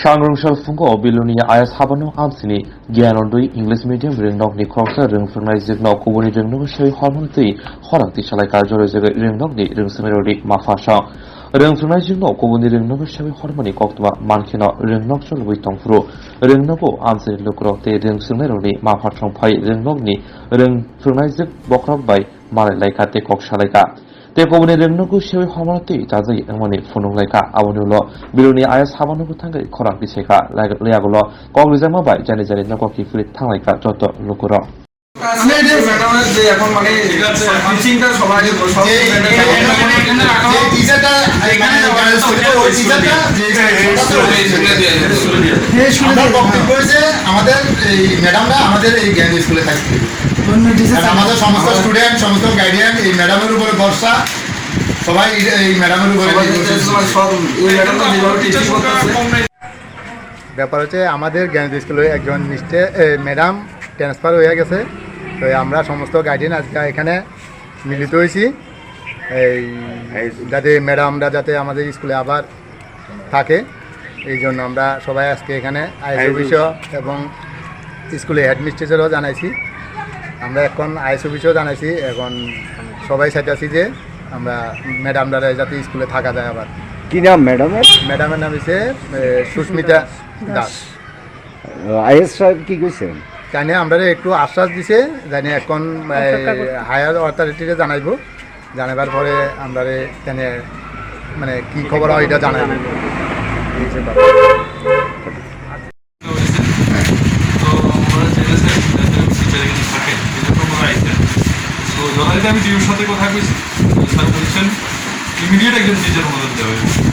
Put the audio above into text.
सांग्रांसाल फुंगो बिलुनि आयास हाबानो आमसिनि गियानन्दई English medium रिंनकनि खरसा रोंफोरनाय जिगनाव गुबुननि रोंनोबो सै हरमोनथै हरांथि सालायका जरै जरै रिंनकनि रोंसोमेरनि माफासा रोंफोरनाय जिगनाव गुबुननि रोंनोबो सै हरमोननि कक्तमा मानखिना रिंनक चलबोय दंफ्रु रोंनोबो आमसिनि लुकरते रोंसोमेरनि माफाथ्रं फाय रिंनकनि रोंफोरनाय जिग बख्रक बाय मालायलायकाते कक सालायका ते गुबुननि रोंनोबो सै हरमोनथै जाजै एमनि फुनुंलायका आबनुल बिलुनि आयास हाबानो थांगै खरां बिसेका लायागल कग्रिजामा बाय जानि जानि नगरखि फुरि थांलायका जत लुकुर আমাদের এই ম্যাডামরা আমাদের এই জ্ঞান স্কুলে থাকছে আমাদের সমস্ত স্টুডেন্ট সমস্ত গার্ডিয়ান এই ম্যাডামের উপরে ভরসা সবাই এই ম্যাডামের উপরে ব্যাপার হচ্ছে আমাদের জ্ঞান স্কুলে একজন ম্যাডাম ট্রান্সফার হয়ে গেছে তো আমরা সমস্ত গার্ডিয়ান আজকে এখানে মিলিত হয়েছি এই যাতে ম্যাডামরা যাতে আমাদের স্কুলে আবার থাকে এই জন্য আমরা সবাই আজকে এখানে আইএস অফিসও এবং স্কুলে হেডমিস্ট্রেসেরও জানাইছি আমরা এখন আইএস অফিসও জানাইছি এখন সবাই চাইতেছি যে আমরা ম্যাডামরা যাতে স্কুলে থাকা যায় আবার। কি নাম ম্যাডামের? ম্যাডামের নাম হচ্ছে সুস্মিতা দাস। আইএস সাহেব কি কইছেন? জানি আমরা একটু আশ্বাস দিছে জানি এখন হায়ার অথরিটিরে জানাইব জানাবার পরে আমরা জানি মানে কি খবর হয় এটা জানাইব। আমি টিভির সাথে কথা কইছি স্যার বলছেন ইমিডিয়েট একজন টিচার মদত দেওয়া হবে।